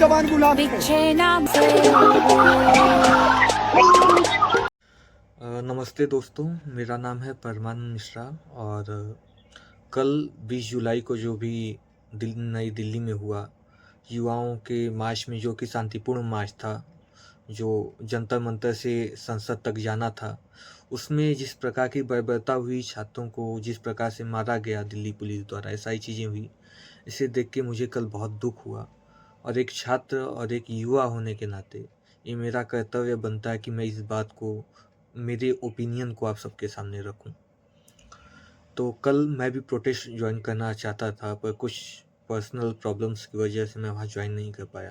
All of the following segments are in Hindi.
जवान गुलाम थे। पीछे नाम से नमस्ते दोस्तों, मेरा नाम है परमानंद मिश्रा और कल 20 जुलाई को जो भी नई दिल्ली में हुआ युवाओं के मार्च में, जो कि शांतिपूर्ण मार्च था, जो जंतर मंतर से संसद तक जाना था, उसमें जिस प्रकार की बर्बरता हुई, छात्रों को जिस प्रकार से मारा गया दिल्ली पुलिस द्वारा, ऐसा ही चीज़ें हुई। इसे देख के मुझे कल बहुत दुख हुआ और एक छात्र और एक युवा होने के नाते ये मेरा कर्तव्य बनता है कि मैं इस बात को, मेरे ओपिनियन को आप सबके सामने रखूं। तो कल मैं भी प्रोटेस्ट ज्वाइन करना चाहता था, पर कुछ पर्सनल प्रॉब्लम्स की वजह से मैं वहाँ ज्वाइन नहीं कर पाया।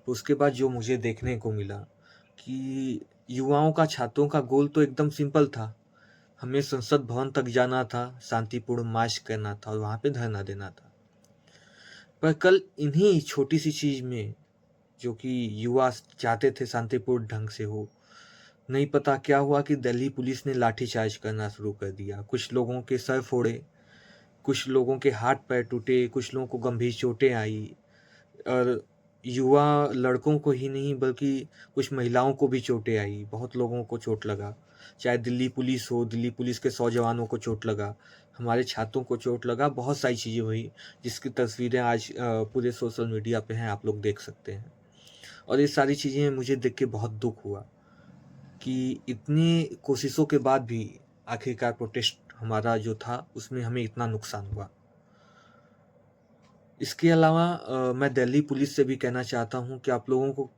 तो उसके बाद जो मुझे देखने को मिला कि युवाओं का, छात्रों का गोल तो एकदम सिंपल था। हमें संसद भवन तक जाना था, शांतिपूर्ण मार्च करना था और वहाँ पे धरना देना था। पर कल इन्हीं छोटी सी चीज़ में, जो कि युवा चाहते थे शांतिपूर्ण ढंग से हो, नहीं पता क्या हुआ कि दिल्ली पुलिस ने लाठीचार्ज करना शुरू कर दिया। कुछ लोगों के सर फोड़े, कुछ लोगों के हाथ पैर टूटे, कुछ लोगों को गंभीर चोटें आई और युवा लड़कों को ही नहीं बल्कि कुछ महिलाओं को भी चोटें आई। बहुत लोगों को चोट लगा, चाहे दिल्ली पुलिस हो, दिल्ली पुलिस के 100 जवानों को चोट लगा, हमारे छात्रों को चोट लगा, बहुत सारी चीज़ें हुई जिसकी तस्वीरें आज पूरे सोशल मीडिया पे हैं, आप लोग देख सकते हैं। और ये सारी चीज़ें मुझे देख के बहुत दुख हुआ कि इतनी कोशिशों के बाद भी आखिरकार प्रोटेस्ट हमारा जो था उसमें हमें इतना नुकसान हुआ। इसके अलावा मैं दिल्ली पुलिस से भी कहना चाहता हूँ कि आप लोगों को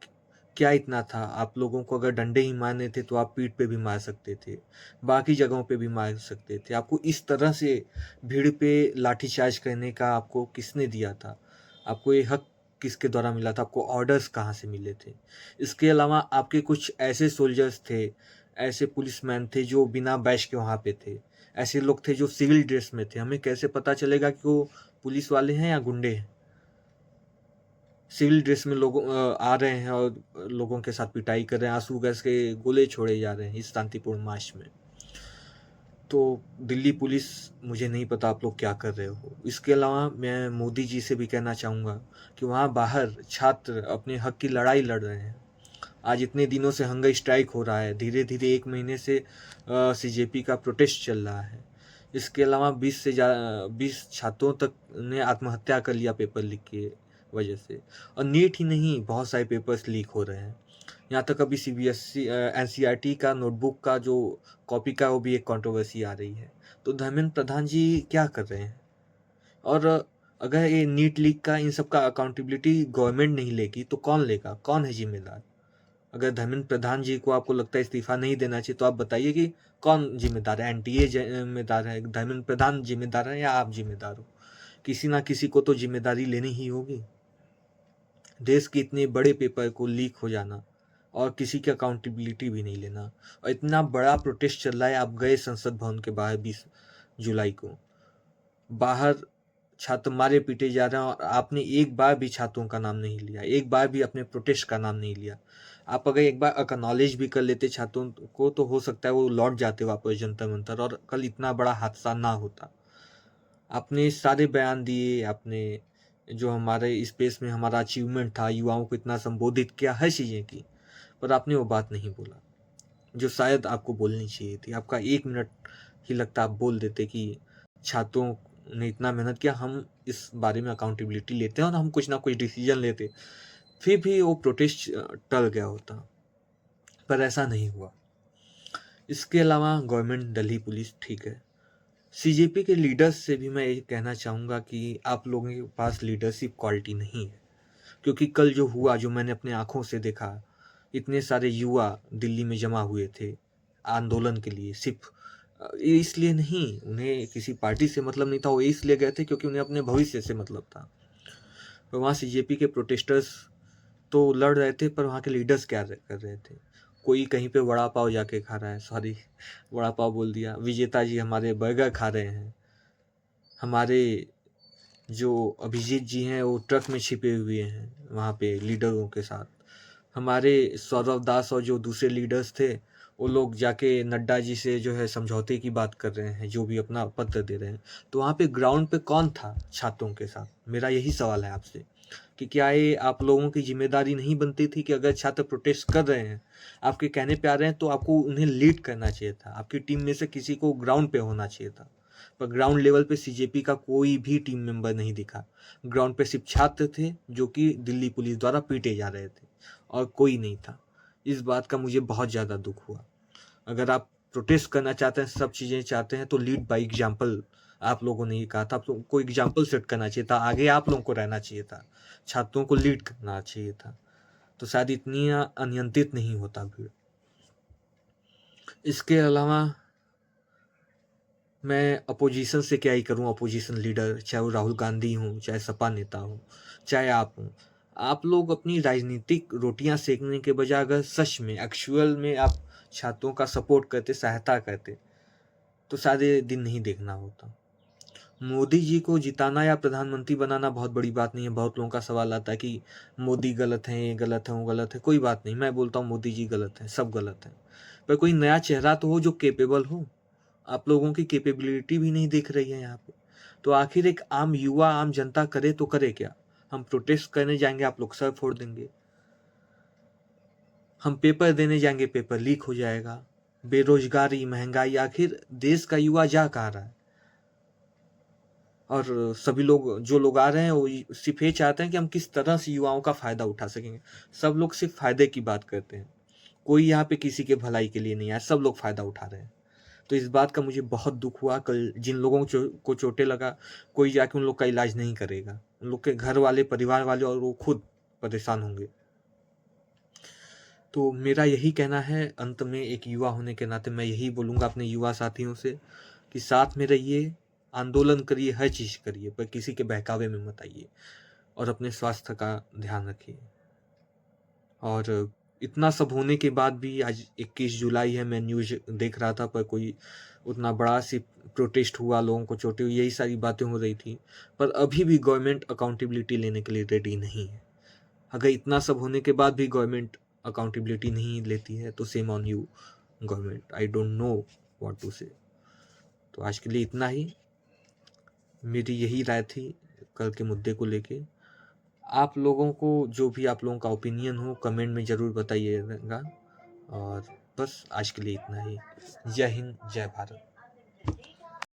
क्या इतना था, आप लोगों को अगर डंडे ही मारने थे तो आप पीठ पे भी मार सकते थे, बाकी जगहों पे भी मार सकते थे। आपको इस तरह से भीड़ पे लाठीचार्ज करने का आपको किसने दिया था? आपको ये हक किसके द्वारा मिला था? आपको ऑर्डर्स कहाँ से मिले थे? इसके अलावा आपके कुछ ऐसे सोल्जर्स थे, ऐसे पुलिसमैन थे जो बिना बैज के वहाँ पे थे, ऐसे लोग थे जो सिविल ड्रेस में थे। हमें कैसे पता चलेगा कि वो पुलिस वाले हैं या गुंडे हैं? सिविल ड्रेस में लोग आ रहे हैं और लोगों के साथ पिटाई कर रहे हैं, आंसू गैस के गोले छोड़े जा रहे हैं इस शांतिपूर्ण मार्च में। तो दिल्ली पुलिस, मुझे नहीं पता आप लोग क्या कर रहे हो। इसके अलावा मैं मोदी जी से भी कहना चाहूँगा कि वहाँ बाहर छात्र अपने हक की लड़ाई लड़ रहे हैं। आज इतने दिनों से हंगर स्ट्राइक हो रहा है, धीरे धीरे 1 महीने से सीजेपी का प्रोटेस्ट चल रहा है। इसके अलावा 20 छात्रों तक ने आत्महत्या कर लिया पेपर लीक की वजह से। और नीट ही नहीं, बहुत सारे पेपर्स लीक हो रहे हैं। यहाँ तक अभी सीबीएसई एनसीईआरटी का नोटबुक का जो कॉपी का, वो भी एक कंट्रोवर्सी आ रही है। तो धर्मेंद्र प्रधान जी क्या कर रहे हैं? और अगर ये नीट लीक का, इन सब का अकाउंटेबिलिटी गवर्नमेंट नहीं लेगी तो कौन लेगा? कौन है जिम्मेदार? अगर धर्मेंद्र प्रधान जी को आपको लगता है इस्तीफा नहीं देना चाहिए, तो आप बताइए कि कौन जिम्मेदार है? एनटीए जिम्मेदार है, धर्मेंद्र प्रधान जिम्मेदार है, या आप जिम्मेदार हो? किसी ना किसी को तो जिम्मेदारी लेनी ही होगी। देश के इतने बड़े पेपर को लीक हो जाना और किसी की अकाउंटेबिलिटी भी नहीं लेना, और इतना बड़ा प्रोटेस्ट चल रहा है। आप गए संसद भवन के बाहर 20 जुलाई को, बाहर छात्र मारे पीटे जा रहे हैं और आपने एक बार भी छात्रों का नाम नहीं लिया, एक बार भी अपने प्रोटेस्ट का नाम नहीं लिया। आप अगर एक बार एक्नॉलेज भी कर लेते छात्रों को, तो हो सकता है वो लौट जाते वापस जंतर मंतर और कल इतना बड़ा हादसा ना होता। आपने सारे बयान दिए, आपने जो हमारे स्पेस में हमारा अचीवमेंट था, युवाओं को इतना संबोधित किया, हर चीज़ें की, पर आपने वो बात नहीं बोला जो शायद आपको बोलनी चाहिए थी। आपका 1 मिनट ही लगता, आप बोल देते कि छात्रों ने इतना मेहनत किया, हम इस बारे में अकाउंटेबिलिटी लेते हैं और हम कुछ ना कुछ डिसीजन लेते, फिर भी वो प्रोटेस्ट टल गया होता। पर ऐसा नहीं हुआ। इसके अलावा गवर्नमेंट, दिल्ली पुलिस ठीक है। सीजेपी के लीडर्स से भी मैं ये कहना चाहूँगा कि आप लोगों के पास लीडरशिप क्वालिटी नहीं है। क्योंकि कल जो हुआ, जो मैंने अपने आँखों से देखा, इतने सारे युवा दिल्ली में जमा हुए थे आंदोलन के लिए। सिर्फ ये इसलिए नहीं, उन्हें किसी पार्टी से मतलब नहीं था, वो इसलिए गए थे क्योंकि उन्हें अपने भविष्य से मतलब था। पर वहाँ सीजेपी के प्रोटेस्टर्स तो लड़ रहे थे, पर वहाँ के लीडर्स क्या कर रहे थे? कोई कहीं पे वड़ा पाव जाके खा रहा है, सॉरी वड़ा पाव बोल दिया, विजेता जी हमारे बर्गर खा रहे हैं। हमारे जो अभिजीत जी हैं वो ट्रक में छिपे हुए हैं वहाँ पे लीडरों के साथ। हमारे सौरव दास और जो दूसरे लीडर्स थे वो लोग जाके नड्डा जी से जो है समझौते की बात कर रहे हैं, जो भी अपना पत्र दे रहे हैं, तो वहाँ पे ग्राउंड पे कौन था छात्रों के साथ? मेरा यही सवाल है आपसे कि क्या ये आप लोगों की जिम्मेदारी नहीं बनती थी कि अगर छात्र प्रोटेस्ट कर रहे हैं, आपके कहने पे आ रहे हैं, तो आपको उन्हें लीड करना चाहिए था, आपकी टीम में से किसी को ग्राउंड पे होना चाहिए था। पर ग्राउंड लेवल पे सीजेपी का कोई भी टीम मेंबर नहीं दिखा। ग्राउंड पे सिर्फ छात्र थे जो कि दिल्ली पुलिस द्वारा पीटे जा रहे थे और कोई नहीं था। इस बात का मुझे बहुत ज़्यादा दुख हुआ। अगर आप प्रोटेस्ट करना चाहते हैं, सब चीज़ें चाहते हैं, तो लीड बाय एग्जाम्पल आप लोगों ने ये कहा था। आप लोगों को एग्जाम्पल सेट करना चाहिए था, आगे आप लोगों को रहना चाहिए था, छात्रों को लीड करना चाहिए था, तो शायद इतनी अनियंत्रित नहीं होता भीड़। इसके अलावा मैं अपोजिशन से क्या ही करूं, अपोजिशन लीडर, चाहे वो राहुल गांधी हों, चाहे सपा नेता हों, चाहे आप हों, आप लोग अपनी राजनीतिक रोटियां सेकने के बजाय अगर सच में एक्चुअल में आप छात्रों का सपोर्ट करते, सहायता करते, तो शायद ये दिन नहीं देखना होता। मोदी जी को जिताना या प्रधानमंत्री बनाना बहुत बड़ी बात नहीं है। बहुत लोगों का सवाल आता है कि मोदी गलत है, ये गलत है, वो गलत है। कोई बात नहीं, मैं बोलता हूँ मोदी जी गलत है, सब गलत है, पर कोई नया चेहरा तो हो जो केपेबल हो। आप लोगों की कैपेबिलिटी भी नहीं दिख रही है यहाँ पे। तो आखिर एक आम युवा, आम जनता करे तो करे क्या? हम प्रोटेस्ट करने जाएंगे, आप लोग सर फोड़ देंगे। हम पेपर देने जाएंगे, पेपर लीक हो जाएगा। बेरोजगारी, महंगाई, आखिर देश का युवा जा कहाँ रहा है? और सभी लोग, जो लोग आ रहे हैं, वो सिर्फ ये चाहते हैं कि हम किस तरह से युवाओं का फायदा उठा सकेंगे। सब लोग सिर्फ फायदे की बात करते हैं, कोई यहाँ पे किसी के भलाई के लिए नहीं आया, सब लोग फायदा उठा रहे हैं। तो इस बात का मुझे बहुत दुख हुआ। कल जिन लोगों को चोटें लगा, कोई जाके उन लोग का इलाज नहीं करेगा। उन लोग के घर वाले, परिवार वाले और वो खुद परेशान होंगे। तो मेरा यही कहना है, अंत में एक युवा होने के नाते मैं यही बोलूँगा अपने युवा साथियों से कि साथ में रहिए, आंदोलन करिए, हर चीज़ करिए, पर किसी के बहकावे में मत आइए, और अपने स्वास्थ्य का ध्यान रखिए। और इतना सब होने के बाद भी आज 21 जुलाई है, मैं न्यूज़ देख रहा था, पर कोई उतना बड़ा सी प्रोटेस्ट हुआ, लोगों को चोटें हुई, यही सारी बातें हो रही थी, पर अभी भी गवर्नमेंट अकाउंटेबिलिटी लेने के लिए रेडी नहीं है। अगर इतना सब होने के बाद भी गवर्नमेंट अकाउंटेबिलिटी नहीं लेती है, तो same on you government. I don't know what to say. तो आज के लिए इतना ही, मेरी यही राय थी कल के मुद्दे को लेके। आप लोगों को जो भी आप लोगों का ओपिनियन हो, कमेंट में ज़रूर बताइएगा। और बस आज के लिए इतना ही। जय हिंद, जय भारत।